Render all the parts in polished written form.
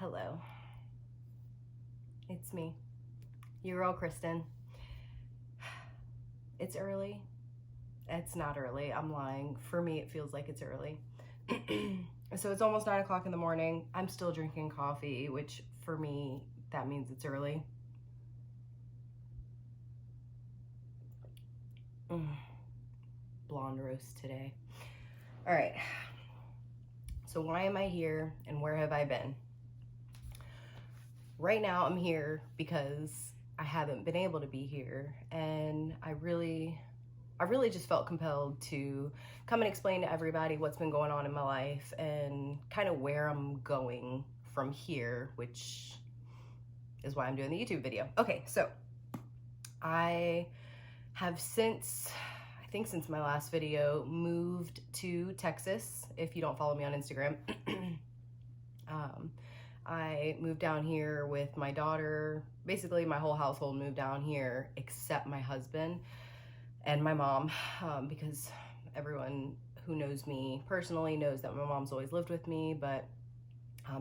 Hello. It's me, your girl Kristen. It's early. It's not early, I'm lying. For me, it feels like it's early. So it's almost 9 o'clock in the morning. I'm still drinking coffee, which for me, that means it's early. Blonde roast today. All right. So why am I here and where have I been? Right now I'm here because I haven't been able to be here, and I really just felt compelled to come and explain to everybody what's been going on in my life and kind of where I'm going from here, which is why I'm doing the YouTube video. Okay, so I have since my last video moved to Texas. If you don't follow me on Instagram, I moved down here with my daughter. Basically, my whole household moved down here except my husband and my mom, because everyone who knows me personally knows that my mom's always lived with me, but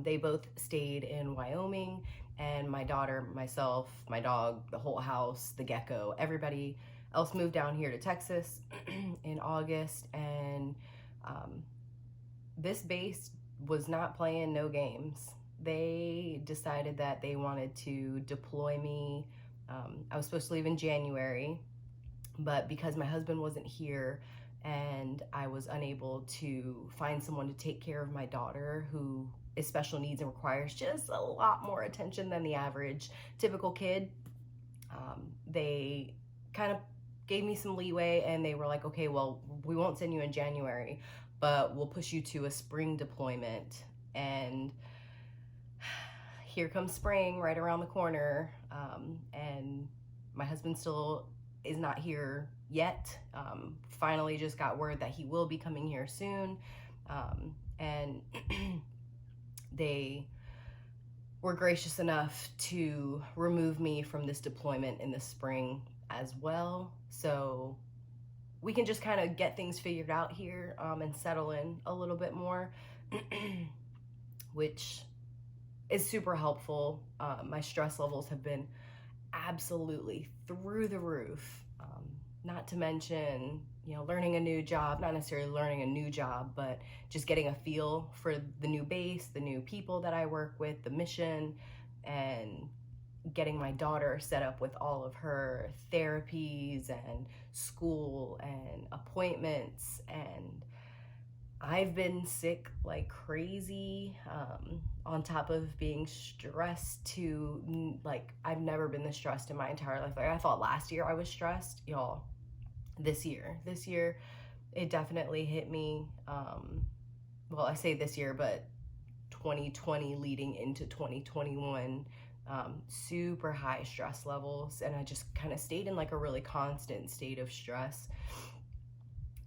they both stayed in Wyoming, and my daughter, myself, my dog, the whole house, the gecko, everybody else moved down here to Texas in August, and this base was not playing no games. They decided that they wanted to deploy me. I was supposed to leave in January, but because my husband wasn't here and I was unable to find someone to take care of my daughter, who is special needs and requires just a lot more attention than the average typical kid, they kind of gave me some leeway, and they were like, okay, well, we won't send you in January, but we'll push you to a spring deployment. And here comes spring right around the corner, and my husband still is not here yet. Finally just got word that he will be coming here soon, and they were gracious enough to remove me from this deployment in the spring as well, so we can just kind of get things figured out here, and settle in a little bit more, which is super helpful. My stress levels have been absolutely through the roof. Not to mention, learning a new job, not necessarily learning a new job, but just getting a feel for the new base, the new people that I work with, the mission, and getting my daughter set up with all of her therapies and school and appointments. And I've been sick like crazy, on top of being stressed to, like, I've never been this stressed in my entire life. Like, I thought last year I was stressed, y'all. This year, it definitely hit me. Well, I say this year, but 2020 leading into 2021, super high stress levels, and I just kind of stayed in like a really constant state of stress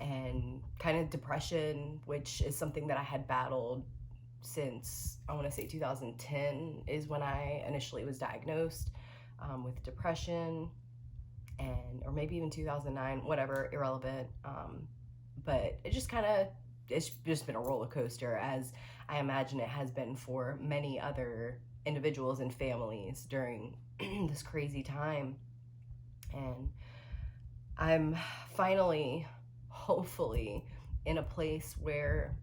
and kind of depression, which is something that I had battled since, I want to say 2010 is when I initially was diagnosed with depression, or maybe even 2009, whatever, irrelevant. But it's just been a roller coaster, as I imagine it has been for many other individuals and families during this crazy time. And I'm finally, hopefully, in a place where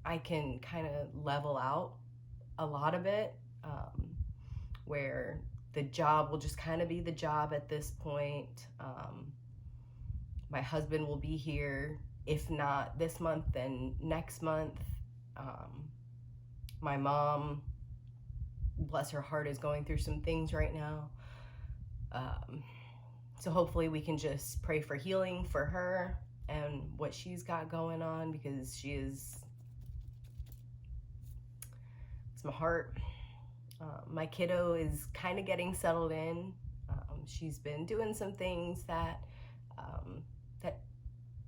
I can kind of level out a lot of it, where the job will just kind of be the job at this point. My husband will be here, if not this month, then next month. My mom, bless her heart, is going through some things right now. So hopefully we can just pray for healing for her and what she's got going on, because it's my heart. My kiddo is kind of getting settled in. She's been doing some things that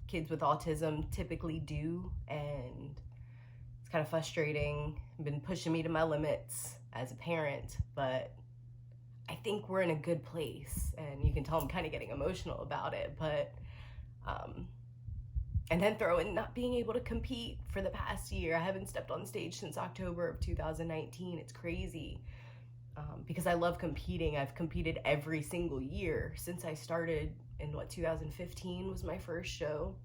kids with autism typically do, and it's kind of frustrating. Been pushing me to my limits as a parent, but I think we're in a good place, and you can tell I'm kind of getting emotional about it, but And then throw in not being able to compete for the past year. I haven't stepped on stage since October of 2019. It's crazy. Because I love competing. I've competed every single year since I started in 2015 was my first show.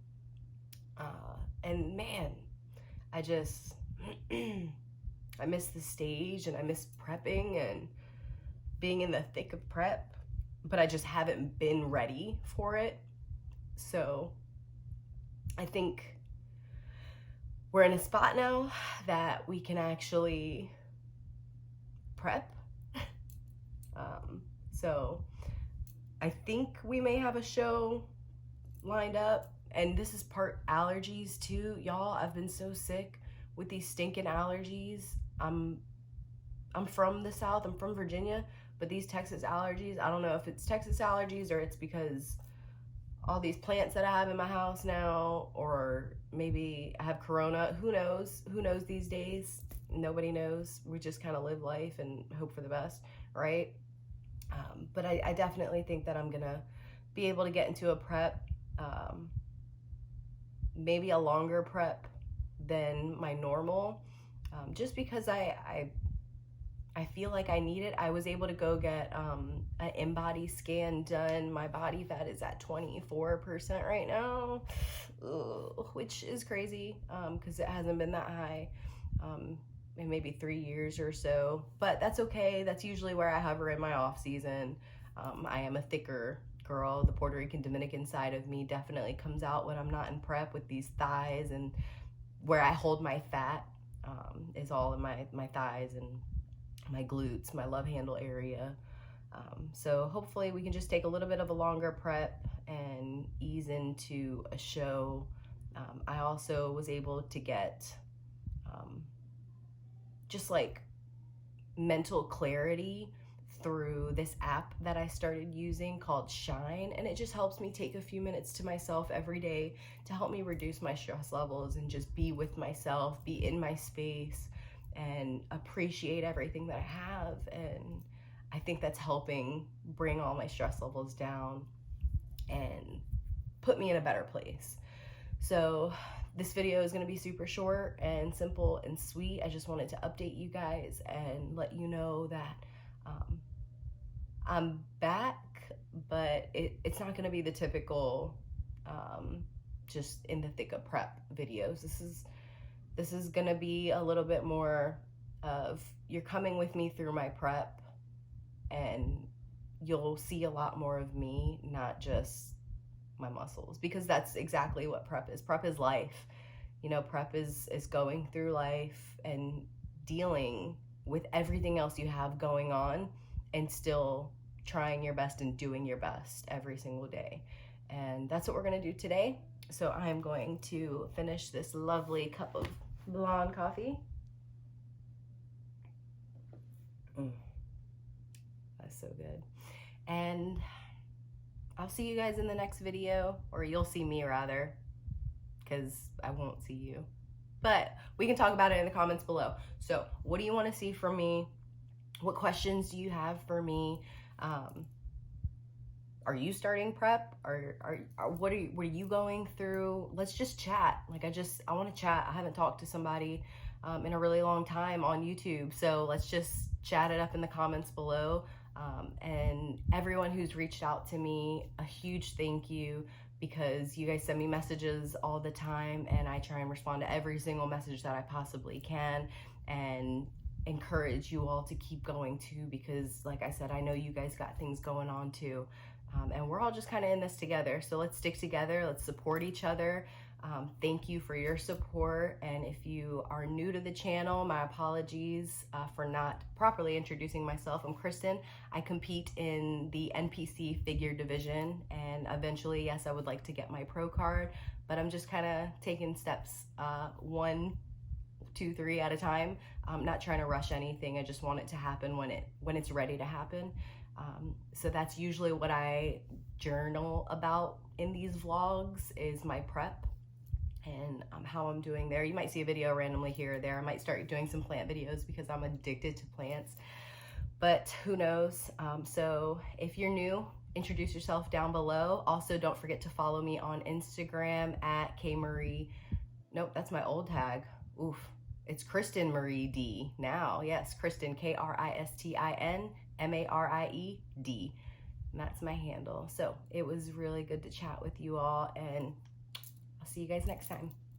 And man, I just, I miss the stage and I miss prepping and being in the thick of prep, but I just haven't been ready for it. So I think we're in a spot now that we can actually prep. So I think we may have a show lined up, and this is part allergies too, y'all. I've been so sick with these stinking allergies. I'm from the South. I'm from Virginia, but these Texas allergies, I don't know if it's Texas allergies or it's because all these plants that I have in my house now, or maybe I have corona. Who knows? Who knows these days? Nobody knows. We just kind of live life and hope for the best, right? But I definitely think that I'm gonna be able to get into a prep, maybe a longer prep than my normal, just because I feel like I need it. I was able to go get an in-body scan done. My body fat is at 24% right now, which is crazy because it hasn't been that high in maybe 3 years or so. But that's okay. That's usually where I hover in my off season. I am a thicker girl. The Puerto Rican Dominican side of me definitely comes out when I'm not in prep with these thighs, and where I hold my fat is all in my thighs and my glutes, my love handle area. So hopefully we can just take a little bit of a longer prep and ease into a show. I also was able to get just like mental clarity through this app that I started using called Shine, and it just helps me take a few minutes to myself every day to help me reduce my stress levels and just be with myself, be in my space, and appreciate everything that I have. And I think that's helping bring all my stress levels down and put me in a better place. So this video is going to be super short and simple and sweet. I just wanted to update you guys and let you know that I'm back, but it's not going to be the typical just in the thick of prep videos. This is going to be a little bit more of you're coming with me through my prep, and you'll see a lot more of me, not just my muscles, because that's exactly what prep is. Prep is life. You know, prep is going through life and dealing with everything else you have going on and still trying your best and doing your best every single day. And that's what we're going to do today. So I'm going to finish this lovely cup of blonde coffee. That's so good. And I'll see you guys in the next video, or you'll see me rather, because I won't see you. But we can talk about it in the comments below. So what do you want to see from me? What questions do you have for me? Are you starting prep? What are you going through? Let's just chat. Like I want to chat. I haven't talked to somebody in a really long time on YouTube. So let's just chat it up in the comments below. And everyone who's reached out to me, a huge thank you, because you guys send me messages all the time and I try and respond to every single message that I possibly can, and encourage you all to keep going too, because like I said, I know you guys got things going on too. And we're all just kind of in this together. So let's stick together. Let's support each other. Thank you for your support. And if you are new to the channel, my apologies for not properly introducing myself. I'm Kristen. I compete in the NPC figure division, and eventually, yes, I would like to get my pro card, but I'm just kind of taking steps 1, 2, 3 at a time. I'm not trying to rush anything. I just want it to happen when it's ready to happen. So that's usually what I journal about in these vlogs, is my prep and how I'm doing there. You might see a video randomly here or there. I might start doing some plant videos because I'm addicted to plants, but who knows. So if you're new, introduce yourself down below. Also, don't forget to follow me on Instagram at kmarie. Nope, that's my old tag. Oof. It's Kristen Marie D now. Yes, Kristen, Kristin Maried. And that's my handle. So it was really good to chat with you all, and I'll see you guys next time.